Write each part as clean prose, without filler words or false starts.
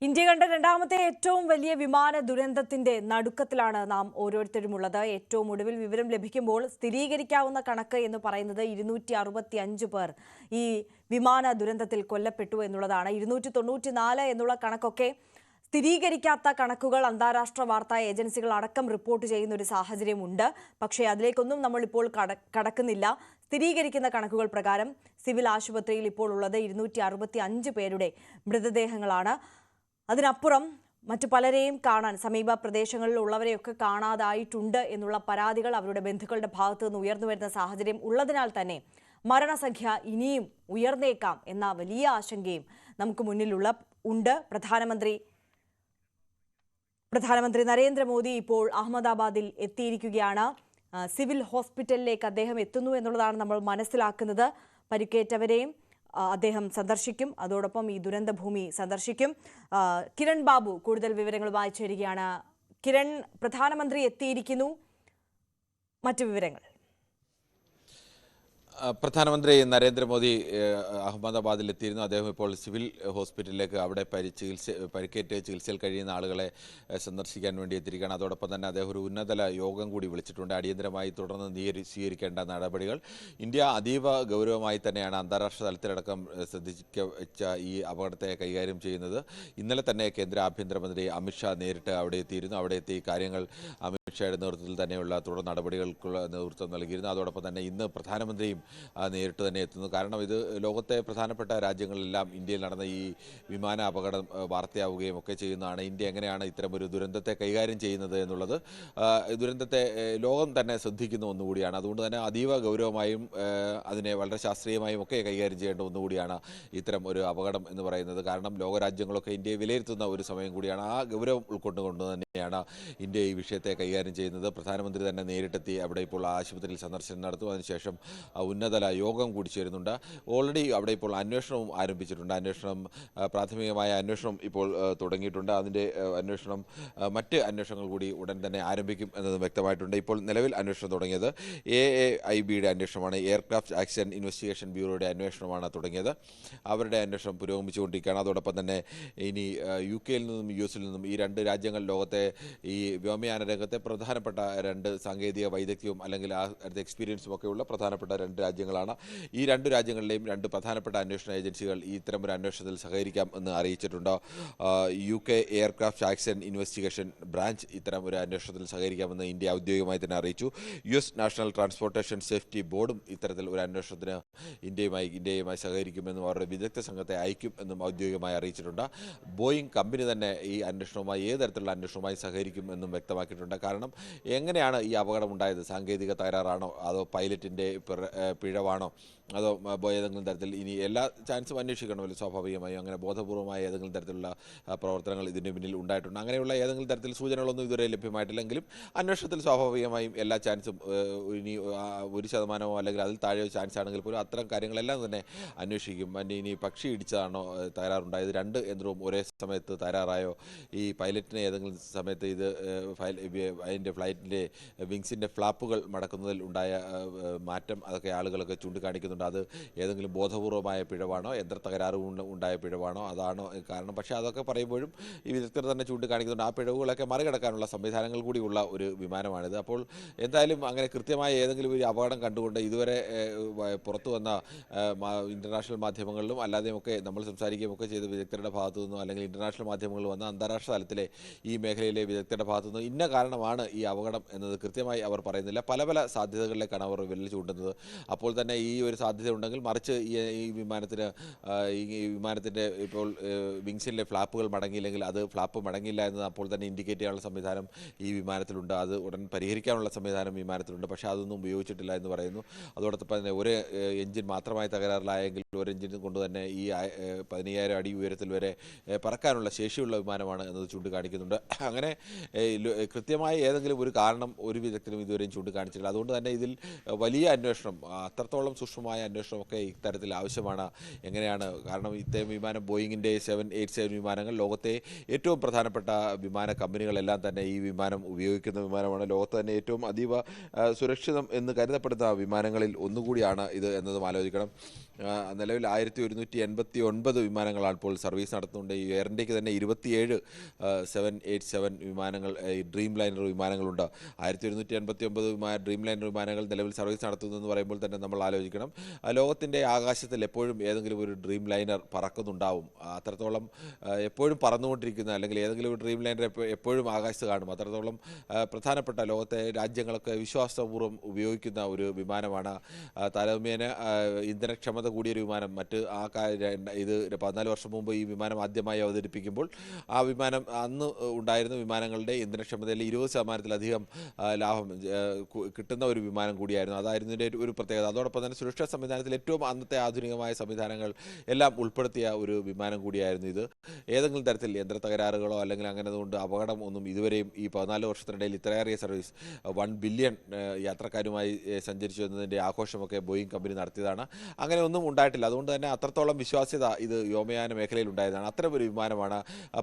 India കണ്ട രണ്ടാമത്തെ ഏറ്റവും വലിയ വിമാന ദുരന്തത്തിന്റെ നടുക്കത്തിലാണ് നാം ഓരോരുത്തരുമുള്ളത്. ഏറ്റവും ഒടുവിൽ വിവരം ലഭിക്കുമ്പോൾ സ്ഥിരീകരിക്കാവുന്ന കണക്ക് എന്ന് പറയുന്നത് 265 പേർ ഈ വിമാന ദുരന്തത്തിൽ കൊല്ലപ്പെട്ടു എന്നുള്ളതാണ്. 294 എന്നുള്ള കണക്കൊക്കെ സ്ഥിരീകരിക്കാത്ത കണക്കുകൾ അന്താരാഷ്ട്ര വാർത്താ ഏജൻസികൾ അടക്കം റിപ്പോർട്ട് ചെയ്യുന്ന ഒരു സാഹചര്യമുണ്ട്. പക്ഷേ അതിലേക്കൊന്നും നമ്മൾ ഇപ്പോൾ കടക്കുന്നില്ല. സ്ഥിരീകരിക്കുന്ന കണക്കുകൾ പ്രകാരം സിവിൽ ആശുപത്രിയിൽ ഇപ്പോൾ ഉള്ളത് 265 പേരുടെ മൃതദേഹങ്ങളാണ്. അതിനപ്പുറം മറ്റു പലരെയും കാണാൻ സമീപ പ്രദേശങ്ങളിൽ ഉള്ളവരെയൊക്കെ കാണാതായിട്ടുണ്ട് എന്നുള്ള പരാതികൾ അവരുടെ ബന്ധുക്കളുടെ ഭാഗത്തു നിന്ന് ഉയർന്നു വരുന്ന സാഹചര്യം ഉള്ളതിനാൽ തന്നെ മരണസംഖ്യ ഇനിയും ഉയർന്നേക്കാം എന്ന വലിയ ആശങ്കയും നമുക്ക് ഉണ്ട്. പ്രധാനമന്ത്രി നരേന്ദ്രമോദി ഇപ്പോൾ അഹമ്മദാബാദിൽ എത്തിയിരിക്കുകയാണ്. സിവിൽ ഹോസ്പിറ്റലിലേക്ക് അദ്ദേഹം എത്തുന്നു എന്നുള്ളതാണ് നമ്മൾ മനസ്സിലാക്കുന്നത്. പരിക്കേറ്റവരെയും അദ്ദേഹം സന്ദർശിക്കും. അതോടൊപ്പം ഈ ദുരന്തഭൂമി സന്ദർശിക്കും. കിരൺ ബാബു കൂടുതൽ വിവരങ്ങളുമായി ചേരുകയാണ്. കിരൺ, പ്രധാനമന്ത്രി എത്തിയിരിക്കുന്നു, മറ്റു വിവരങ്ങൾ. പ്രധാനമന്ത്രി നരേന്ദ്രമോദി അഹമ്മദാബാദിൽ എത്തിയിരുന്നു. അദ്ദേഹം ഇപ്പോൾ സിവിൽ ഹോസ്പിറ്റലിലേക്ക് അവിടെ പരിക്കേറ്റ് ചികിത്സയിൽ കഴിയുന്ന ആളുകളെ സന്ദർശിക്കാൻ വേണ്ടി എത്തിയിരിക്കുകയാണ്. അതോടൊപ്പം തന്നെ അദ്ദേഹം ഒരു ഉന്നതതല യോഗം കൂടി വിളിച്ചിട്ടുണ്ട്. അടിയന്തരമായി തുടർന്ന് സ്വീകരിക്കേണ്ട നടപടികൾ ഇന്ത്യ അതീവ ഗൗരവമായി തന്നെയാണ് അന്താരാഷ്ട്ര തലത്തിലടക്കം ശ്രദ്ധിച്ച ഈ അപകടത്തെ കൈകാര്യം ചെയ്യുന്നത്. ഇന്നലെ തന്നെ കേന്ദ്ര ആഭ്യന്തരമന്ത്രി അമിത്ഷാ നേരിട്ട് അവിടെ എത്തിയിരുന്നു. അവിടെ എത്തി കാര്യങ്ങൾ അമിത്ഷായുടെ നേതൃത്വത്തിൽ തന്നെയുള്ള തുടർ നടപടികൾക്കുള്ള നേതൃത്വം നൽകിയിരുന്നു. അതോടൊപ്പം തന്നെ ഇന്ന് പ്രധാനമന്ത്രിയും നേരിട്ട് തന്നെ എത്തുന്നു. കാരണം ഇത് ലോകത്തെ പ്രധാനപ്പെട്ട രാജ്യങ്ങളിലെല്ലാം ഇന്ത്യയിൽ നടന്ന ഈ വിമാന അപകടം വാർത്തയാവുകയും ഒക്കെ ചെയ്യുന്നതാണ്. ഇന്ത്യ എങ്ങനെയാണ് ഇത്തരമൊരു ദുരന്തത്തെ കൈകാര്യം ചെയ്യുന്നത് എന്നുള്ളത് ദുരന്തത്തെ ലോകം തന്നെ ശ്രദ്ധിക്കുന്ന ഒന്നുകൂടിയാണ്. അതുകൊണ്ട് തന്നെ അതീവ ഗൗരവമായും അതിനെ വളരെ ശാസ്ത്രീയമായും ഒക്കെ കൈകാര്യം ചെയ്യേണ്ട ഒന്നുകൂടിയാണ് ഇത്തരം ഒരു അപകടം എന്ന് പറയുന്നത്. കാരണം ലോകരാജ്യങ്ങളൊക്കെ ഇന്ത്യയെ വിലയിരുത്തുന്ന ഒരു സമയം കൂടിയാണ്. ആ ഗൗരവം ഉൾക്കൊണ്ടുകൊണ്ട് തന്നെയാണ് ഇന്ത്യ ഈ വിഷയത്തെ കൈകാര്യം ചെയ്യുന്നത്. പ്രധാനമന്ത്രി തന്നെ നേരിട്ടെത്തി അവിടെ ഇപ്പോൾ ആശുപത്രിയിൽ സന്ദർശനം നടത്തും. അതിനുശേഷം ഉന്നതതല യോഗം കൂടി ചേരുന്നുണ്ട്. ഓൾറെഡി അവിടെ ഇപ്പോൾ അന്വേഷണവും ആരംഭിച്ചിട്ടുണ്ട്. പ്രാഥമികമായ അന്വേഷണം ഇപ്പോൾ തുടങ്ങിയിട്ടുണ്ട്. അതിൻ്റെ അന്വേഷണം മറ്റ് അന്വേഷണങ്ങൾ കൂടി ഉടൻ തന്നെ ആരംഭിക്കും എന്നത് വ്യക്തമായിട്ടുണ്ട്. ഇപ്പോൾ നിലവിൽ അന്വേഷണം തുടങ്ങിയത് AAIBയുടെ അന്വേഷണമാണ്. എയർക്രാഫ്റ്റ് ആക്സിഡന്റ് ഇൻവെസ്റ്റിഗേഷൻ ബ്യൂറോയുടെ അന്വേഷണമാണ് തുടങ്ങിയത്. അവരുടെ അന്വേഷണം പുരോഗമിച്ചുകൊണ്ടിരിക്കുകയാണ്. അതോടൊപ്പം തന്നെ ഇനി UK-യിൽ നിന്നും US-ൽ നിന്നും ഈ രണ്ട് രാജ്യങ്ങൾ ലോകത്തെ ഈ വ്യോമയാന രംഗത്തെ പ്രധാനപ്പെട്ട രണ്ട് സാങ്കേതിക വൈദഗ്ധ്യവും അല്ലെങ്കിൽ ആ എക്സ്പീരിയൻസും ഒക്കെയുള്ള പ്രധാനപ്പെട്ട രണ്ട് രാജ്യങ്ങളാണ്. ഈ രണ്ട് രാജ്യങ്ങളിലെയും രണ്ട് പ്രധാനപ്പെട്ട അന്വേഷണ ഏജൻസികൾ ഈ ഇത്തരമൊരു അന്വേഷണത്തിൽ സഹകരിക്കാം എന്ന് അറിയിച്ചിട്ടുണ്ട്. UK aircraft accident investigation branch ഇത്തരം ഒരു അന്വേഷണത്തിൽ സഹകരിക്കാമെന്ന് ഇന്ത്യ ഔദ്യോഗികമായി തന്നെ അറിയിച്ചു. US നാഷണൽ ട്രാൻസ്പോർട്ടേഷൻ സേഫ്റ്റി ബോർഡും ഇത്തരത്തിൽ ഒരു അന്വേഷണത്തിന് ഇന്ത്യയുമായി സഹകരിക്കുമെന്നും അവരുടെ വിദഗ്ധ സംഘത്തെ അയക്കും എന്നും ഔദ്യോഗികമായി അറിയിച്ചിട്ടുണ്ട്. ബോയിങ് കമ്പനി തന്നെ ഈ അന്വേഷണവുമായി ഏത് തരത്തിലുള്ള അന്വേഷണവുമായി സഹകരിക്കും എന്നും വ്യക്തമാക്കിയിട്ടുണ്ട്. കാരണം എങ്ങനെയാണ് ഈ അപകടം ഉണ്ടായത്? സാങ്കേതിക തകരാറാണോ അതോ പൈലറ്റിൻ്റെ പിഴവാണോ അതോ ഏതെങ്കിലും തരത്തിൽ ഇനി എല്ലാ ചാൻസും അന്വേഷിക്കണമല്ലോ സ്വാഭാവികമായും. അങ്ങനെ ബോധപൂർവമായ ഏതെങ്കിലും തരത്തിലുള്ള പ്രവർത്തനങ്ങൾ ഇതിന് പിന്നിൽ ഉണ്ടായിട്ടുണ്ട്. അങ്ങനെയുള്ള ഏതെങ്കിലും തരത്തിൽ സൂചനകളൊന്നും ഇതുവരെ ലഭ്യമായിട്ടില്ലെങ്കിലും അന്വേഷണത്തിൽ സ്വാഭാവികമായും എല്ലാ ചാൻസും ഇനി 1% അല്ലെങ്കിൽ അതിൽ താഴെ ചാൻസ് ആണെങ്കിൽ പോലും അത്തരം കാര്യങ്ങളെല്ലാം തന്നെ അന്വേഷിക്കും. ഇനി പക്ഷി ഇടിച്ചതാണോ തകരാറുണ്ടായത്? രണ്ട് യന്ത്രവും ഒരേ സമയത്ത് തകരാറായോ? ഈ പൈലറ്റിനെ ഏതെങ്കിലും സമയത്ത് ഇത് അതിൻ്റെ ഫ്ലൈറ്റിൻ്റെ വിങ്സിൻ്റെ ഫ്ലാപ്പുകൾ മടക്കുന്നതിൽ ഉണ്ടായ മാറ്റം അതൊക്കെ ആളുകളൊക്കെ ചൂണ്ടിക്കാണിക്കുന്നുണ്ട്. അത് ഏതെങ്കിലും ബോധപൂർവമായ പിഴവാണോ യന്ത്ര തകരാറ് ഉണ്ടായ പിഴവാണോ അതാണോ കാരണം? പക്ഷേ അതൊക്കെ പറയുമ്പോഴും ഈ വിദഗ്ധർ തന്നെ ചൂണ്ടിക്കാണിക്കുന്നുണ്ട് ആ പിഴവുകളൊക്കെ മറികടക്കാനുള്ള സംവിധാനങ്ങൾ കൂടിയുള്ള ഒരു വിമാനമാണിത്. അപ്പോൾ എന്തായാലും അങ്ങനെ കൃത്യമായ ഏതെങ്കിലും ഒരു അപകടം കണ്ടുകൊണ്ട് ഇതുവരെ പുറത്തു വന്ന ഇൻ്റർനാഷണൽ മാധ്യമങ്ങളിലും അല്ലാതെയുമൊക്കെ നമ്മൾ സംസാരിക്കുകയൊക്കെ ചെയ്ത വിദഗ്ധരുടെ ഭാഗത്തു നിന്നോ അല്ലെങ്കിൽ ഇൻ്റർനാഷണൽ മാധ്യമങ്ങളിൽ വന്ന അന്താരാഷ്ട്ര തലത്തിലെ ഈ മേഖലയിലെ വിദഗ്ധരുടെ ഭാഗത്തു നിന്നോ ഇന്ന കാരണമാണ് ഈ അപകടം എന്നത് കൃത്യമായി അവർ പറയുന്നില്ല. പല സാധ്യതകളിലേക്കാണ് അവർ വിരൽ ചൂണ്ടുന്നത്. അപ്പോൾ തന്നെ ഈ ഒരു സാധ്യത ഉണ്ടെങ്കിൽ മറിച്ച് ഈ വിമാനത്തിൻ്റെ ഇപ്പോൾ വിങ്സിലെ ഫ്ലാപ്പുകൾ മടങ്ങിയില്ലെങ്കിൽ അത് ഫ്ലാപ്പ് മടങ്ങിയില്ല എന്നത് അപ്പോൾ തന്നെ ഇൻഡിക്കേറ്റ് ചെയ്യാനുള്ള സംവിധാനം ഈ വിമാനത്തിലുണ്ട്. അത് ഉടൻ പരിഹരിക്കാനുള്ള സംവിധാനം വിമാനത്തിലുണ്ട്. പക്ഷേ അതൊന്നും ഉപയോഗിച്ചിട്ടില്ല എന്ന് പറയുന്നു. അതോടൊപ്പം തന്നെ ഒരു എഞ്ചിൻ മാത്രമായി തകരാറിലായെങ്കിൽ ഒരു എഞ്ചിൻ കൊണ്ട് തന്നെ ഈ 15,000 അടി ഉയരത്തിൽ വരെ പറക്കാനുള്ള ശേഷിയുള്ള വിമാനമാണ് എന്നത് ചൂണ്ടിക്കാണിക്കുന്നുണ്ട്. അങ്ങനെ കൃത്യമായ ഏതെങ്കിലും ഒരു കാരണം ഒരു വിദഗ്ധരും ഇതുവരെയും ചൂണ്ടിക്കാണിച്ചിട്ടില്ല. അതുകൊണ്ട് തന്നെ ഇതിൽ വലിയ അന്വേഷണം, അത്രത്തോളം സൂക്ഷ്മമായ അന്വേഷണമൊക്കെ ഇത്തരത്തിൽ ആവശ്യമാണ്. എങ്ങനെയാണ്? കാരണം ഇത്തരം വിമാനം ബോയിങ്ങിൻ്റെ 787 വിമാനങ്ങൾ ലോകത്തെ ഏറ്റവും പ്രധാനപ്പെട്ട വിമാന കമ്പനികളെല്ലാം തന്നെ ഈ വിമാനം ഉപയോഗിക്കുന്ന വിമാനമാണ്. ലോകത്ത് തന്നെ ഏറ്റവും അതീവ സുരക്ഷിതം എന്ന് കരുതപ്പെടുന്ന വിമാനങ്ങളിൽ ഒന്നുകൂടിയാണ് ഇത് എന്നതും ആലോചിക്കണം. നിലവിൽ 1189 വിമാനങ്ങളാണ് ഇപ്പോൾ സർവീസ് നടത്തുന്നുണ്ട്. ഈ എയർ ഇന്ത്യക്ക് തന്നെ 27 787 വിമാനങ്ങൾ, ഈ ഡ്രീം ലൈനർ വിമാനങ്ങളുണ്ട്. 1189 ഡ്രീം ലൈനർ വിമാനങ്ങൾ നിലവിൽ സർവീസ് നടത്തുന്നു എന്ന് പറയുമ്പോൾ തന്നെ നമ്മൾ ആലോചിക്കണം, ലോകത്തിൻ്റെ ആകാശത്തിൽ എപ്പോഴും ഏതെങ്കിലും ഒരു ഡ്രീം ലൈനർ പറക്കുന്നുണ്ടാവും. അത്രത്തോളം എപ്പോഴും പറന്നുകൊണ്ടിരിക്കുന്ന, അല്ലെങ്കിൽ ഏതെങ്കിലും ഒരു ഡ്രീം ലൈനർ എപ്പോഴും ആകാശത്ത് കാണും. അത്രത്തോളം പ്രധാനപ്പെട്ട ലോകത്തെ രാജ്യങ്ങളൊക്കെ വിശ്വാസപൂർവ്വം ഉപയോഗിക്കുന്ന ഒരു വിമാനമാണ്. താരതമ്യേന ഇന്ധനക്ഷമത കൂടിയൊരു വിമാനം. മറ്റ് ഇത് 14 വർഷം മുമ്പ് ഈ വിമാനം ആദ്യമായി അവതരിപ്പിക്കുമ്പോൾ ആ വിമാനം അന്ന് ഉണ്ടായിരുന്ന വിമാനങ്ങളുടെ ഇന്ധനക്ഷമതയിൽ 20%-ലധികം ലാഭം കിട്ടുന്ന ഒരു വിമാനം കൂടിയായിരുന്നു. അതായിരുന്നു ഇതിൻ്റെ ഒരു പ്രത്യേകത. അതോടൊപ്പം തന്നെ സുരക്ഷാ സംവിധാനത്തിൽ ഏറ്റവും അന്നത്തെ ആധുനികമായ സംവിധാനങ്ങൾ എല്ലാം ഉൾപ്പെടുത്തിയ ഒരു വിമാനം കൂടിയായിരുന്നു ഇത്. ഏതെങ്കിലും തരത്തിൽ യന്ത്ര തകരാറുകളോ അല്ലെങ്കിൽ അങ്ങനെ കൊണ്ട് അപകടം ഒന്നും ഇതുവരെയും ഈ 14 വർഷത്തിനിടയിൽ ഇത്രയേറിയ സർവീസ് 1 ബില്യൺ യാത്രക്കാരുമായി സഞ്ചരിച്ചു എന്നതിൻ്റെ ആഘോഷമൊക്കെ ബോയിങ് കമ്പനി നടത്തിയതാണ്. അങ്ങനെ ഒന്നും ഉണ്ടായിട്ടില്ല. അതുകൊണ്ട് തന്നെ അത്രത്തോളം വിശ്വാസ്യത ഇത് വ്യോമയാന മേഖലയിൽ ഉണ്ടായതാണ്. അത്തരം ഒരു വിമാനമാണ്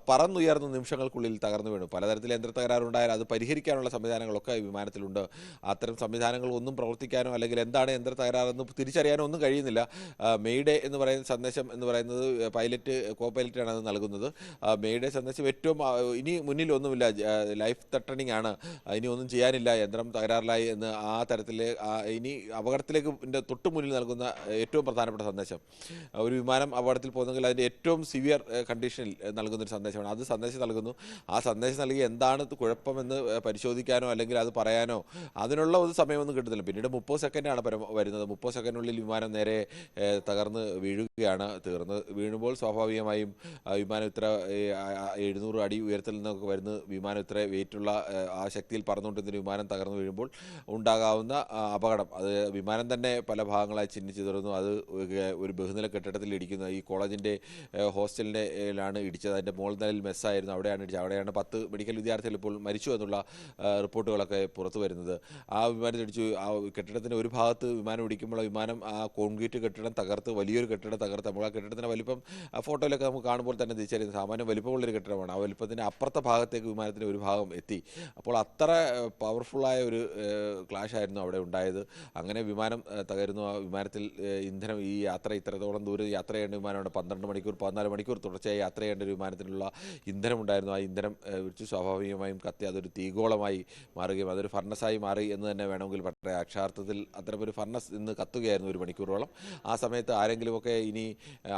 പറന്നുയർന്ന നിമിഷങ്ങൾക്കുള്ളിൽ തകർന്നു വീണു. പലതരത്തിൽ യന്ത്ര തകരാറുണ്ടായാൽ അത് പരിഹരിക്കാനുള്ള സംവിധാനങ്ങളൊക്കെ ഈ വിമാനത്തിലുണ്ട്. അത്തരം സംവിധാനങ്ങൾ ഒന്നും പ്രവർത്തിക്കാനോ അല്ലെങ്കിൽ എന്താണ് യന്ത്ര തകരാറെന്ന് തിരിച്ചറിയാനോ ഒന്നും കഴിയുന്നില്ല. മെയ്ഡേ എന്ന് പറയുന്ന സന്ദേശം എന്ന് പറയുന്നത് കോ പൈലറ്റാണ് അത് നൽകുന്നത്. മെയ്ഡേ സന്ദേശം ഏറ്റവും ഇനി മുന്നിലൊന്നുമില്ല, ലൈഫ് ത്രട്ടണിംഗ് ആണ്, ഇനി ഒന്നും ചെയ്യാനില്ല, യന്ത്രം തകരാറിലായി എന്ന് ആ തരത്തിൽ ഇനി അപകടത്തിലേക്ക് തൊട്ട് മുന്നിൽ നൽകുന്ന ഏറ്റവും പ്രധാനപ്പെട്ട സന്ദേശം. ഒരു വിമാനം അപകടത്തിൽ പോകുന്നെങ്കിൽ അതിൻ്റെ ഏറ്റവും സിവിയർ കണ്ടീഷനിൽ നൽകുന്നൊരു സന്ദേശമാണ്. അത് സന്ദേശം നൽകുന്നു. ആ സന്ദേശം നൽകി എന്താണ് കുഴപ്പമെന്ന് പരിശോധിക്കാനോ അല്ലെങ്കിൽ അത് പറയാനോ അതിനുള്ള ഒരു സമയമൊന്നും കിട്ടുന്നില്ല. പിന്നീട് 30 സെക്കൻഡാണ് വരുന്നത്. 30 സെക്കൻഡിനുള്ളിൽ വിമാനം നേരെ തകർന്ന് വീഴുകയാണ്. വീഴുമ്പോൾ സ്വാഭാവികമായും വിമാനം ഇത്ര 700 അടി ഉയരത്തിൽ നിന്നൊക്കെ വരുന്ന വിമാനം ഇത്ര വെയിറ്റുള്ള ആ ശക്തിയിൽ പറന്നുകൊണ്ടിരുന്ന വിമാനം തകർന്നു വീഴുമ്പോൾ ഉണ്ടാകാവുന്ന അപകടം, അത് വിമാനം തന്നെ പല ഭാഗങ്ങളായി ചിഹ്നിച്ചു തുറന്നു. അത് ഒരു ബഹുനില കെട്ടിടത്തിൽ ഇടിക്കുന്നു. ഈ കോളേജിൻ്റെ ഹോസ്റ്റലിലാണ് ഇടിച്ചത്. അതിൻ്റെ മുകൾ നിലയിൽ മെസ്സായിരുന്നു, അവിടെയാണ് ഇടിച്ചത്. അവിടെയാണ് 10 മെഡിക്കൽ വിദ്യാർത്ഥികൾ ഇപ്പോൾ മരിച്ചു എന്നുള്ള റിപ്പോർട്ടുകളൊക്കെ പുറത്തു വരുന്നത്. ആ വിമാനത്തിടിച്ചു. ആ കെട്ടിടത്തിൻ്റെ ഒരു ഭാഗത്ത് വിമാനം ഇടിക്കുമ്പോൾ വിമാനം ആ കോൺക്രീറ്റ് കെട്ടിടം തകർത്ത്, വലിയൊരു കെട്ടിടം തകർത്ത്, നമ്മൾ ആ കെട്ടിടത്തിൻ്റെ വലിപ്പം ഫോട്ടോയിലൊക്കെ നമുക്ക് കാണുമ്പോൾ തന്നെ തിരിച്ചറിയുന്നത് സാമാന്യം വലിപ്പമുള്ളൊരു കെട്ടിടമാണ്. ആ വലിപ്പത്തിൻ്റെ അപ്പുറത്തെ ഭാഗത്തേക്ക് വിമാനത്തിൻ്റെ ഒരു ഭാഗം എത്തി. അപ്പോൾ അത്ര പവർഫുള്ളായ ഒരു ക്ലാഷ് ആയിരുന്നു അവിടെ ഉണ്ടായത്. അങ്ങനെ വിമാനം തകരുന്നു. ആ വിമാനത്തിൽ ഇന്ധനം, ഈ യാത്ര ഇത്രത്തോളം ദൂരം യാത്ര ചെയ്യേണ്ട വിമാനമാണ്. 12 മണിക്കൂർ 14 മണിക്കൂർ തുടർച്ചയായി യാത്ര ചെയ്യേണ്ട ഒരു വിമാനത്തിനുള്ള ഇന്ധനം ഉണ്ടായിരുന്നു. ആ ഇന്ധനം വെച്ച് സ്വാഭാവികമായും കത്തി അതൊരു തീഗോളമായി മാറുകയും അതൊരു ഫർണസായി മാറി എന്ന് തന്നെ വേണമെങ്കിൽ പറയാം. അക്ഷരാർത്ഥത്തിൽ അത്തരമൊരു ഫർണസ് ഇന്ന് കത്തുകയായിരുന്നു 1 മണിക്കൂറോളം. ആ സമയത്ത് ആരെങ്കിലുമൊക്കെ ഇനി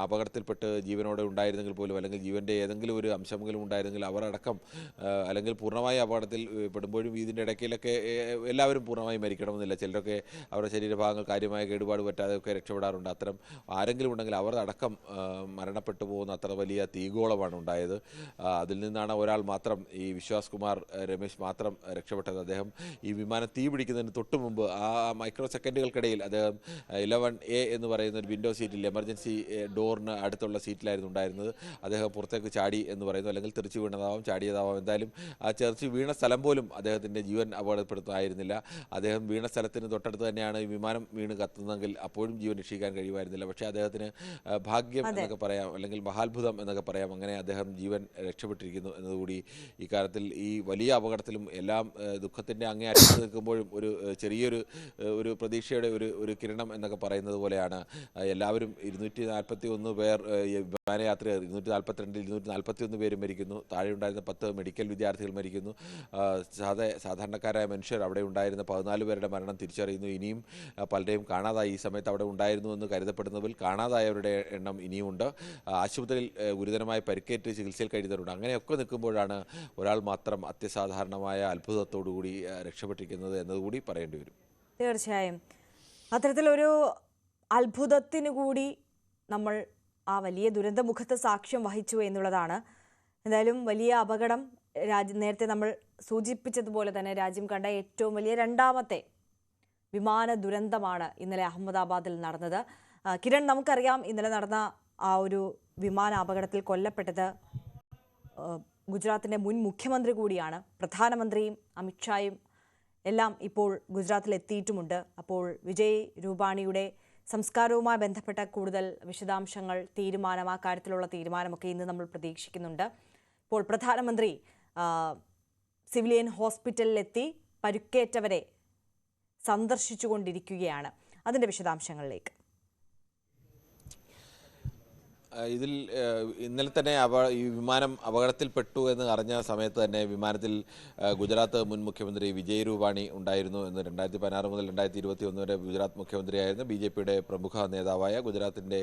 അപകടത്തിൽപ്പെട്ട് ജീവനോടെ ഉണ്ടായിരുന്നെങ്കിൽ പോലും, അല്ലെങ്കിൽ ജീവൻ്റെ ഏതെങ്കിലും ഒരു അംശമെങ്കിലും ഉണ്ടായിരുന്നെങ്കിൽ അവരടക്കം, അല്ലെങ്കിൽ പൂർണ്ണമായി അപകടത്തിൽ പെടുമ്പോഴും ഇതിൻ്റെ ഇടയ്ക്കിലൊക്കെ എല്ലാവരും പൂർണ്ണമായി മരിക്കണമെന്നില്ല. ചിലരൊക്കെ അവരുടെ ശരീരഭാഗങ്ങൾ കാര്യമായ കേടുപാട് പറ്റാതെയൊക്കെ രക്ഷപ്പെടാറുണ്ട്. അത്തരം ആരെങ്കിലും ഉണ്ടെങ്കിൽ അവർ അടക്കം മരണപ്പെട്ടു പോകുന്ന അത്ര വലിയ തീഗോളമാണ് ഉണ്ടായത്. അതിൽ നിന്നാണ് ഒരാൾ മാത്രം, ഈ വിശ്വാസ് കുമാർ രമേശ് മാത്രം രക്ഷപ്പെട്ടത്. അദ്ദേഹം ഈ വിമാനം തീ പിടിക്കുന്നതിന് തൊട്ട് മുമ്പ് ആ മൈക്രോ സെക്കൻഡുകൾക്കിടയിൽ അദ്ദേഹം 11A എന്ന് പറയുന്ന ഒരു വിൻഡോ സീറ്റിൽ, എമർജൻസി ഡോറിന് അടുത്തുള്ള സീറ്റിലായിരുന്നു ഉണ്ടായിരുന്നത്. അദ്ദേഹം പുറത്തേക്ക് ചാടി എന്ന് പറയുന്നു, അല്ലെങ്കിൽ തെറിച്ച് വീണതാവാം, ചാടിയതാവാം. എന്തായാലും ആ തെറിച്ച് വീണ സ്ഥലം പോലും അദ്ദേഹത്തിൻ്റെ ജീവൻ അപകടപ്പെടുത്തായിരുന്നില്ല. അദ്ദേഹം വീണ സ്ഥലത്തിന് തൊട്ടടുത്ത് തന്നെയാണ് ഈ വിമാനം വീണ് കത്തുന്നതെങ്കിൽ അപ്പോഴും ജീവൻ രക്ഷിക്കാൻ കഴിയുമായിരുന്നില്ല. പക്ഷേ അദ്ദേഹത്തിന് ഭാഗ്യം എന്നൊക്കെ പറയാം, അല്ലെങ്കിൽ മഹാത്ഭുതം എന്നൊക്കെ പറയാം. അങ്ങനെ അദ്ദേഹം ജീവൻ രക്ഷപ്പെട്ടിരിക്കുന്നു എന്നതുകൂടി ഈ കാലത്തിൽ, ഈ വലിയ അപകടത്തിലും എല്ലാം ദുഃഖത്തിൻ്റെ അങ്ങേ അറ്റത്ത് നിൽക്കുമ്പോഴും ചെറിയൊരു പ്രതീക്ഷയുടെ ഒരു കിരണം എന്നൊക്കെ പറയുന്നത് പോലെയാണ്. എല്ലാവരും 241 പേർ വിമാനയാത്ര, 242 241 പേരും മരിക്കുന്നു. താഴെ ഉണ്ടായിരുന്ന 10 മെഡിക്കൽ വിദ്യാർത്ഥികൾ മരിക്കുന്നു. സാധാരണക്കാരായ മനുഷ്യർ, അവിടെ ഉണ്ടായിരുന്ന 14 പേരുടെ മരണം തിരിച്ചറിയുന്നു. ഇനിയും പലരെയും കാണാതായി. ഈ സമയത്ത് അവിടെ ഉണ്ടായിരുന്നു എന്ന് കരുതപ്പെടുന്നതിൽ കാണാതായവരുടെ എണ്ണം ഇനിയുമുണ്ട്. ആശുപത്രിയിൽ ഗുരുതരമായി പരിക്കേറ്റ് ചികിത്സയിൽ കഴിയുന്നവരുണ്ട്. അങ്ങനെയൊക്കെ നിൽക്കുമ്പോഴാണ് ഒരാൾ മാത്രം അത്യസാധാരണമായ അത്ഭുതത്തോടുകൂടി രക്ഷപ്പെട്ടിരിക്കുന്നത് എന്നതുകൂടി പറയേണ്ടി വരും. തീർച്ചയായും അത്തരത്തിലൊരു അത്ഭുതത്തിനു കൂടി നമ്മൾ ആ വലിയ ദുരന്തമുഖത്ത് സാക്ഷ്യം വഹിച്ചു എന്നുള്ളതാണ്. എന്തായാലും വലിയ അപകടം, നേരത്തെ നമ്മൾ സൂചിപ്പിച്ചതുപോലെ തന്നെ രാജ്യം കണ്ട ഏറ്റവും വലിയ രണ്ടാമത്തെ വിമാന ദുരന്തമാണ് ഇന്നലെ അഹമ്മദാബാദിൽ നടന്നത്. കിരൺ, നമുക്കറിയാം ഇന്നലെ നടന്ന ആ ഒരു വിമാന അപകടത്തിൽ കൊല്ലപ്പെട്ടത് ഗുജറാത്തിൻ്റെ മുൻ മുഖ്യമന്ത്രി കൂടിയാണ്. പ്രധാനമന്ത്രിയും അമിത്ഷായും എല്ലാം ഇപ്പോൾ ഗുജറാത്തിൽ എത്തിയിട്ടുമുണ്ട്. അപ്പോൾ വിജയ് രൂപാണിയുടെ സംസ്കാരവുമായി ബന്ധപ്പെട്ട കൂടുതൽ വിശദാംശങ്ങൾ, ആ കാര്യത്തിലുള്ള തീരുമാനമൊക്കെ ഇന്ന് നമ്മൾ പ്രതീക്ഷിക്കുന്നുണ്ട്. ഇപ്പോൾ പ്രധാനമന്ത്രി സിവിലിയൻ ഹോസ്പിറ്റലിലെത്തി പരുക്കേറ്റവരെ സന്ദർശിച്ചുകൊണ്ടിരിക്കുകയാണ്. അതിൻ്റെ വിശദാംശങ്ങളിലേക്ക്. ഇതിൽ ഇന്നലെ തന്നെ ഈ വിമാനം അപകടത്തിൽപ്പെട്ടു എന്ന് അറിഞ്ഞ സമയത്ത് തന്നെ വിമാനത്തിൽ ഗുജറാത്ത് മുൻ മുഖ്യമന്ത്രി വിജയ് രൂപാണി ഉണ്ടായിരുന്നു എന്ന് 2016 മുതൽ 2021 വരെ ഗുജറാത്ത് മുഖ്യമന്ത്രിയായിരുന്ന BJPയുടെ പ്രമുഖ നേതാവായ ഗുജറാത്തിൻ്റെ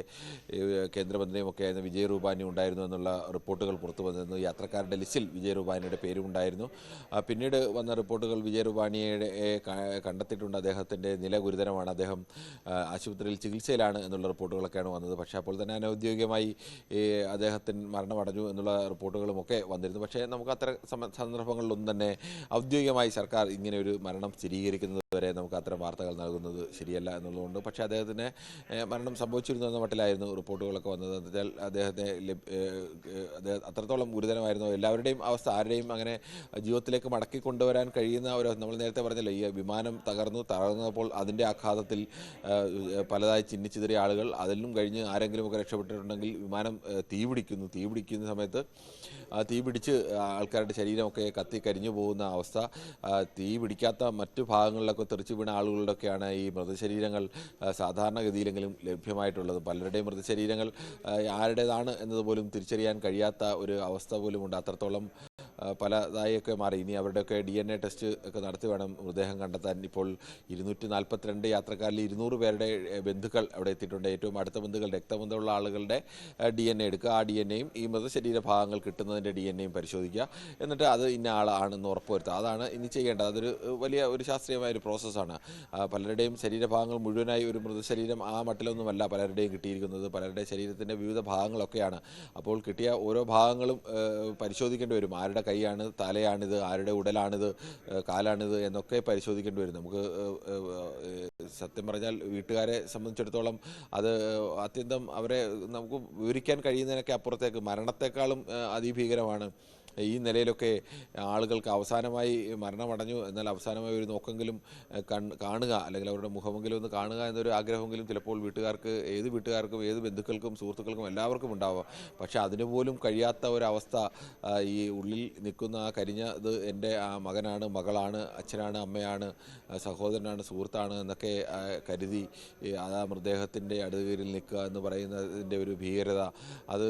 കേന്ദ്രമന്ത്രിയുമൊക്കെ ആയിരുന്ന വിജയ് രൂപാനി ഉണ്ടായിരുന്നു എന്നുള്ള റിപ്പോർട്ടുകൾ പുറത്തു വന്നിരുന്നു. യാത്രക്കാരുടെ ലിസ്റ്റിൽ വിജയ് രൂപാനിയുടെ പേരുണ്ടായിരുന്നു. പിന്നീട് വന്ന റിപ്പോർട്ടുകൾ വിജയ് രൂപാനിയെ കണ്ടെത്തിയിട്ടുണ്ട്. അദ്ദേഹത്തിൻ്റെ നില ഗുരുതരമാണ്, അദ്ദേഹം ആശുപത്രിയിൽ ചികിത്സയിലാണ് എന്നുള്ള റിപ്പോർട്ടുകളൊക്കെയാണ് വന്നത്. പക്ഷേ അപ്പോൾ തന്നെ അനൗദ്യോഗികമായി അദ്ദേഹത്തിന് മരണമടഞ്ഞു എന്നുള്ള റിപ്പോർട്ടുകളുമൊക്കെ വന്നിരുന്നു. പക്ഷേ നമുക്ക് അത്തരം സന്ദർഭങ്ങളിലൊന്നും തന്നെ ഔദ്യോഗികമായി സർക്കാർ ഇങ്ങനെ ഒരു മരണം സ്ഥിരീകരിക്കുന്നത് വരെ നമുക്ക് അത്തരം വാർത്തകൾ നൽകുന്നത് ശരിയല്ല എന്നുള്ളതുകൊണ്ട്. പക്ഷേ അദ്ദേഹത്തിന് മരണം സംഭവിച്ചിരുന്നു എന്ന മട്ടിലായിരുന്നു റിപ്പോർട്ടുകളൊക്കെ വന്നത്. എന്നുവെച്ചാൽ അദ്ദേഹത്തെ അത്രത്തോളം ഗുരുതരമായിരുന്നു. എല്ലാവരുടെയും അവസ്ഥ ആരുടെയും അങ്ങനെ ജീവിതത്തിലേക്ക് മടക്കി കൊണ്ടുവരാൻ കഴിയുന്ന ഒരു, നമ്മൾ നേരത്തെ പറഞ്ഞല്ലോ, ഈ വിമാനം തകർന്നപ്പോൾ അതിൻ്റെ ആഘാതത്തിൽ പലതായി ചിന്നിച്ചിതറിയ ആളുകൾ, അതിലും കഴിഞ്ഞ് ആരെങ്കിലുമൊക്കെ രക്ഷപ്പെട്ടിട്ടുണ്ടെങ്കിൽ വിമാനം തീപിടിക്കുന്ന സമയത്ത് തീ പിടിച്ച് ആൾക്കാരുടെ ശരീരമൊക്കെ കത്തി കരിഞ്ഞു പോകുന്ന അവസ്ഥ, തീ പിടിക്കാത്ത മറ്റു ഭാഗങ്ങളിലൊക്കെ തെറിച്ചു വീണ ആളുകളുടെയൊക്കെയാണ് ഈ മൃതശരീരങ്ങൾ സാധാരണഗതിയിലെങ്കിലും ലഭ്യമായിട്ടുള്ളത്. പലരുടെയും മൃതശരീരങ്ങൾ ആരുടേതാണ് എന്നതുപോലും തിരിച്ചറിയാൻ കഴിയാത്ത ഒരു അവസ്ഥ പോലുമുണ്ട്. അത്രത്തോളം പലതായൊക്കെ മാറി. ഇനി അവരുടെയൊക്കെ DNA ടെസ്റ്റ് ഒക്കെ നടത്തി വേണം മൃതദേഹം കണ്ടെത്താൻ. ഇപ്പോൾ 242 യാത്രക്കാരിൽ 200 പേരുടെ ബന്ധുക്കൾ അവിടെ എത്തിയിട്ടുണ്ട്. ഏറ്റവും അടുത്ത ബന്ധുക്കൾ, രക്തബന്ധമുള്ള ആളുകളുടെ DNA എടുക്കുക, ആ DNAയും ഈ മൃതശരീര ഭാഗങ്ങൾ കിട്ടുന്നതിൻ്റെ DNAയും പരിശോധിക്കുക, എന്നിട്ട് അത് ഇന്ന ആളാണെന്ന് ഉറപ്പുവരുത്തുക. അതാണ് ഇനി ചെയ്യേണ്ടത്. അതൊരു വലിയ ഒരു ശാസ്ത്രീയമായ ഒരു പ്രോസസ്സാണ്. പലരുടെയും ശരീരഭാഗങ്ങൾ മുഴുവനായി ഒരു മൃതശരീരം ആ മട്ടിലൊന്നുമല്ല പലരുടെയും കിട്ടിയിരിക്കുന്നത്. പലരുടെ ശരീരത്തിൻ്റെ വിവിധ ഭാഗങ്ങളൊക്കെയാണ്. അപ്പോൾ കിട്ടിയ ഓരോ ഭാഗങ്ങളും പരിശോധിക്കേണ്ടി വരും. ആരുടെ കൈയാണ്, തലയാണിത്, ആരുടെ ഉടലാണിത്, കാലാണിത് എന്നൊക്കെ പരിശോധിക്കേണ്ടി വരും. നമുക്ക് സത്യം പറഞ്ഞാൽ വീട്ടുകാരെ സംബന്ധിച്ചിടത്തോളം അത് അത്യന്തം അവരെ നമുക്ക് വിവരിക്കാൻ കഴിയുന്നതിനൊക്കെ അപ്പുറത്തേക്ക് മരണത്തെക്കാളും അതിഭീകരമാണ്. ഈ നിലയിലൊക്കെ ആളുകൾക്ക് അവസാനമായി മരണമടഞ്ഞു എന്നാൽ അവസാനമായി ഒരു നോക്കെങ്കിലും കാണുക, അല്ലെങ്കിൽ അവരുടെ മുഖമെങ്കിലും ഒന്ന് കാണുക എന്നൊരു ആഗ്രഹമെങ്കിലും ചിലപ്പോൾ ഏത് വീട്ടുകാർക്കും ഏത് ബന്ധുക്കൾക്കും സുഹൃത്തുക്കൾക്കും എല്ലാവർക്കും ഉണ്ടാവാം. പക്ഷെ അതിനുപോലും കഴിയാത്ത ഒരവസ്ഥ, ഈ ഉള്ളിൽ നിൽക്കുന്ന ആ കരിഞ്ഞത് എൻ്റെ മകനാണ്, മകളാണ്, അച്ഛനാണ്, അമ്മയാണ്, സഹോദരനാണ്, സുഹൃത്താണ് എന്നൊക്കെ കരുതി ആ മൃതദേഹത്തിൻ്റെ അടുകയിൽ നിൽക്കുക എന്ന് പറയുന്നതിൻ്റെ ഒരു ഭീകരത, അത്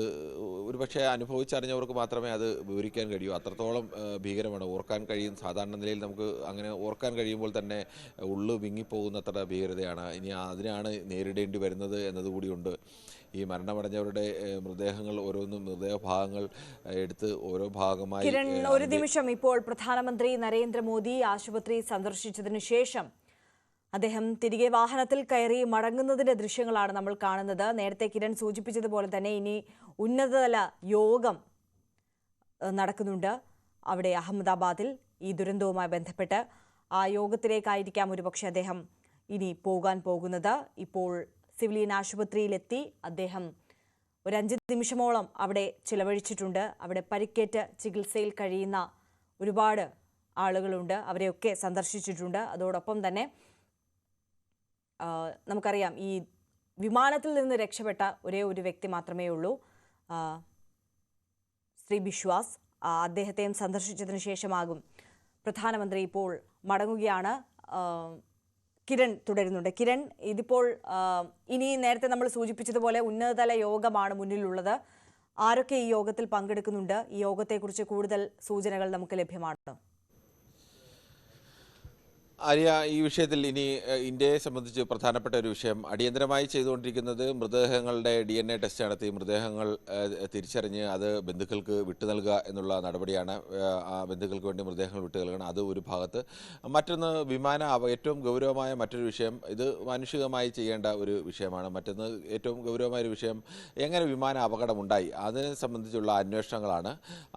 ഒരുപക്ഷെ അനുഭവിച്ചറിഞ്ഞവർക്ക് മാത്രമേ അത് വിവരിക്കാൻ കഴിയൂ. അത്രത്തോളം ഭീകരമാണ്. ഓർക്കാൻ കഴിയും, സാധാരണ നിലയിൽ നമുക്ക് അങ്ങനെ ഓർക്കാൻ കഴിയുമ്പോൾ തന്നെ ഉള്ളു വിങ്ങിപ്പോകുന്നത്ര ഭീകരതയാണ്. ഇനി അതിനാണ് നേരിടേണ്ടി വരുന്നത് എന്നതുകൂടിയുണ്ട്. ഈ മരണമടഞ്ഞവരുടെ മൃതദേഹങ്ങൾ ഓരോന്നും മൃതദേഹഭാഗങ്ങൾ എടുത്ത് ഓരോ ഭാഗമായി. കിരൺ, ഒരു നിമിഷം. ഇപ്പോൾ പ്രധാനമന്ത്രി നരേന്ദ്രമോദി ആശുപത്രി സന്ദർശിച്ചതിനു ശേഷം അദ്ദേഹം തിരികെ വാഹനത്തിൽ കയറി മടങ്ങുന്നതിന്റെ ദൃശ്യങ്ങളാണ് നമ്മൾ കാണുന്നത്. നേരത്തെ കിരൺ സൂചിപ്പിച്ചതുപോലെ തന്നെ ഇനി ഉന്നതതല യോഗം നടക്കുന്നുണ്ട് അവിടെ അഹമ്മദാബാദിൽ ഈ ദുരന്തവുമായി ബന്ധപ്പെട്ട്. ആ യോഗത്തിലേക്കായിരിക്കാം ഒരുപക്ഷെ അദ്ദേഹം ഇനി പോകാൻ പോകുന്നത്. ഇപ്പോൾ സിവിലിയൻ ആശുപത്രിയിലെത്തി അദ്ദേഹം ഒരു 5 നിമിഷമോളം അവിടെ ചിലവഴിച്ചിട്ടുണ്ട്. അവിടെ പരിക്കേറ്റ് ചികിത്സയിൽ കഴിയുന്ന ഒരുപാട് ആളുകളുണ്ട്, അവരെയൊക്കെ സന്ദർശിച്ചിട്ടുണ്ട്. അതോടൊപ്പം തന്നെ നമുക്കറിയാം ഈ വിമാനത്തിൽ നിന്ന് രക്ഷപ്പെട്ട ഒരേ ഒരു വ്യക്തി മാത്രമേ ഉള്ളൂ, ശ്രീ ബിശ്വാസ്. അദ്ദേഹത്തെയും സന്ദർശിച്ചതിന് ശേഷമാകും പ്രധാനമന്ത്രി ഇപ്പോൾ മടങ്ങുകയാണ്. കിരൺ തുടരുന്നുണ്ട്. കിരൺ, ഇതിപ്പോൾ ഇനി നേരത്തെ നമ്മൾ സൂചിപ്പിച്ചതുപോലെ ഉന്നതതല യോഗമാണ് മുന്നിലുള്ളത്. ആരൊക്കെ ഈ യോഗത്തിൽ പങ്കെടുക്കുന്നുണ്ട്? ഈ യോഗത്തെക്കുറിച്ച് കൂടുതൽ സൂചനകൾ നമുക്ക് ലഭ്യമാണ്. ആര്യ, ഈ വിഷയത്തിൽ ഇനി ഇന്ത്യയെ സംബന്ധിച്ച് പ്രധാനപ്പെട്ട ഒരു വിഷയം അടിയന്തരമായി ചെയ്തുകൊണ്ടിരിക്കുന്നത് മൃതദേഹങ്ങളുടെ DNA ടെസ്റ്റ് നടത്തി മൃതദേഹങ്ങൾ തിരിച്ചറിഞ്ഞ് അത് ബന്ധുക്കൾക്ക് വിട്ടു നൽകുക എന്നുള്ള നടപടിയാണ്. ആ ബന്ധുക്കൾക്ക് വേണ്ടി മൃതദേഹങ്ങൾ വിട്ടു നൽകണം, അത് ഒരു ഭാഗത്ത്. മറ്റൊന്ന് ഏറ്റവും ഗൗരവമായ മറ്റൊരു വിഷയം, ഇത് മാനുഷികമായി ചെയ്യേണ്ട ഒരു വിഷയമാണ്. മറ്റൊന്ന് ഏറ്റവും ഗൗരവമായ ഒരു വിഷയം, എങ്ങനെ വിമാന അപകടമുണ്ടായി അതിനെ സംബന്ധിച്ചുള്ള അന്വേഷണങ്ങളാണ്.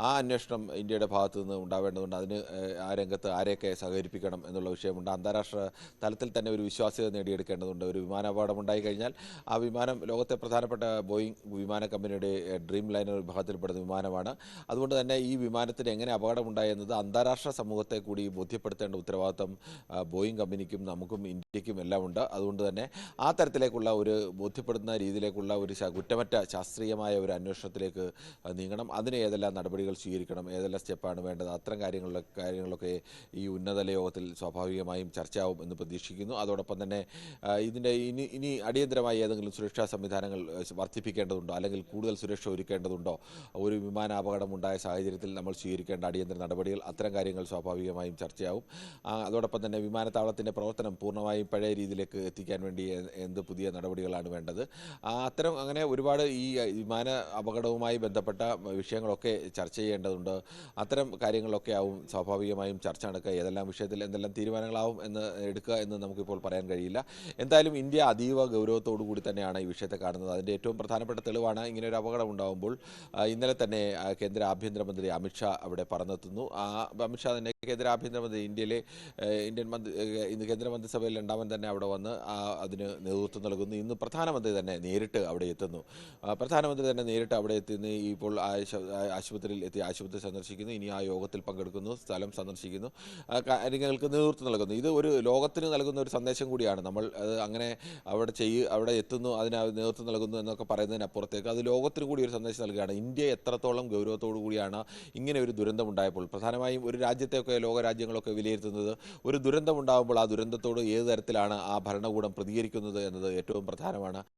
ആ അന്വേഷണം ഇന്ത്യയുടെ ഭാഗത്തു നിന്ന് ഉണ്ടാവേണ്ടതുണ്ട്. അതിന് ആ രംഗത്ത് ആരെയൊക്കെ സഹകരിപ്പിക്കണം എന്നുള്ള വിഷയം ഉണ്ട്. അന്താരാഷ്ട്ര തലത്തിൽ തന്നെ ഒരു വിശ്വാസ്യത നേടിയെടുക്കേണ്ടതുണ്ട്. ഒരു വിമാനാപകടം ഉണ്ടായി കഴിഞ്ഞാൽ ആ വിമാനം ലോകത്തെ പ്രധാനപ്പെട്ട ബോയിങ് വിമാന കമ്പനിയുടെ ഡ്രീം ലൈനർ വിഭാഗത്തിൽപ്പെടുന്ന വിമാനമാണ്. അതുകൊണ്ട് തന്നെ ഈ വിമാനത്തിന് എങ്ങനെ അപകടമുണ്ടായി എന്നത് അന്താരാഷ്ട്ര സമൂഹത്തെ കൂടി ബോധ്യപ്പെടുത്തേണ്ട ഉത്തരവാദിത്വം ബോയിങ് കമ്പനിക്കും നമുക്കും ഇന്ത്യക്കും എല്ലാം ഉണ്ട്. അതുകൊണ്ട് തന്നെ ആ തരത്തിലേക്കുള്ള ഒരു ബോധ്യപ്പെടുന്ന രീതിയിലേക്കുള്ള ഒരു കുറ്റമറ്റ ശാസ്ത്രീയമായ ഒരു അന്വേഷണത്തിലേക്ക് നീങ്ങണം. അതിന് ഏതെല്ലാം നടപടികൾ സ്വീകരിക്കണം, ഏതെല്ലാം സ്റ്റെപ്പാണ് വേണ്ടത്, അത്തരം കാര്യങ്ങളൊക്കെ ഈ ഉന്നതതല യോഗത്തിൽ സ്വാഭാവികമായി സ്വാഭാവികമായും ചർച്ചയാവും എന്ന് പ്രതീക്ഷിക്കുന്നു. അതോടൊപ്പം തന്നെ ഇതിൻ്റെ ഇനി അടിയന്തരമായി ഏതെങ്കിലും സുരക്ഷാ സംവിധാനങ്ങൾ വർദ്ധിപ്പിക്കേണ്ടതുണ്ടോ, അല്ലെങ്കിൽ കൂടുതൽ സുരക്ഷ ഒരുക്കേണ്ടതുണ്ടോ, ഒരു വിമാനാപകടം ഉണ്ടായ സാഹചര്യത്തിൽ നമ്മൾ സ്വീകരിക്കേണ്ട അടിയന്തര നടപടികൾ, അത്തരം കാര്യങ്ങൾ സ്വാഭാവികമായും ചർച്ചയാവും. അതോടൊപ്പം തന്നെ വിമാനത്താവളത്തിൻ്റെ പ്രവർത്തനം പൂർണ്ണമായും പഴയ രീതിയിലേക്ക് എത്തിക്കാൻ വേണ്ടി എന്ത് പുതിയ നടപടികളാണ് വേണ്ടത്, അങ്ങനെ ഒരുപാട് ഈ വിമാന അപകടവുമായി ബന്ധപ്പെട്ട വിഷയങ്ങളൊക്കെ ചർച്ച ചെയ്യേണ്ടതുണ്ട്. അത്തരം കാര്യങ്ങളൊക്കെ ആവും സ്വാഭാവികമായും ചർച്ച നടക്കുക. ഏതെല്ലാം വിഷയത്തിൽ എന്തെല്ലാം തീരുമാനങ്ങളാവും എടുക്കുക എന്ന് നമുക്കിപ്പോൾ പറയാൻ കഴിയില്ല. എന്തായാലും ഇന്ത്യ അതീവ ഗൗരവത്തോടു കൂടി തന്നെയാണ് ഈ വിഷയത്തെ കാണുന്നത്. അതിൻ്റെ ഏറ്റവും പ്രധാനപ്പെട്ട തെളിവാണ് ഇങ്ങനെ ഒരു അപകടം ഉണ്ടാകുമ്പോൾ ഇന്നലെ തന്നെ കേന്ദ്ര ആഭ്യന്തരമന്ത്രി അമിത്ഷാ അവിടെ പറന്നെത്തുന്നു. അമിത്ഷാ തന്നെ കേന്ദ്ര ആഭ്യന്തരമന്ത്രി ഇന്ന് കേന്ദ്രമന്ത്രിസഭയിൽ രണ്ടാമൻ തന്നെ അവിടെ വന്ന് അതിന് നേതൃത്വം നൽകുന്നു. ഇന്ന് പ്രധാനമന്ത്രി തന്നെ നേരിട്ട് അവിടെ എത്തുന്നു. ഇപ്പോൾ ആശുപത്രിയിൽ എത്തി ആശുപത്രി സന്ദർശിക്കുന്നു. ഇനി ആ യോഗത്തിൽ പങ്കെടുക്കുന്നു, സ്ഥലം സന്ദർശിക്കുന്നു, കാര്യങ്ങൾക്ക് നേതൃത്വം നൽകുന്നു. ഇത് ഒരു ലോകത്തിന് നൽകുന്ന ഒരു സന്ദേശം കൂടിയാണ്. നമ്മൾ അങ്ങനെ അവിടെ എത്തുന്നു, അതിന് നേതൃത്വം നൽകുന്നു എന്നൊക്കെ പറയുന്നതിനപ്പുറത്തേക്ക് അത് ലോകത്തിന് കൂടി ഒരു സന്ദേശം നൽകുകയാണ്. ഇന്ത്യ എത്രത്തോളം ഗൗരവത്തോടു കൂടിയാണ് ഇങ്ങനെ ഒരു ദുരന്തമുണ്ടായപ്പോൾ, പ്രധാനമായും ഒരു രാജ്യത്തെയൊക്കെ ലോകരാജ്യങ്ങളൊക്കെ വിലയിരുത്തുന്നത് ഒരു ദുരന്തമുണ്ടാകുമ്പോൾ ആ ദുരന്തത്തോട് ഏത് തരത്തിലാണ് ആ ഭരണകൂടം പ്രതികരിക്കുന്നത് എന്നത് ഏറ്റവും പ്രധാനമാണ്.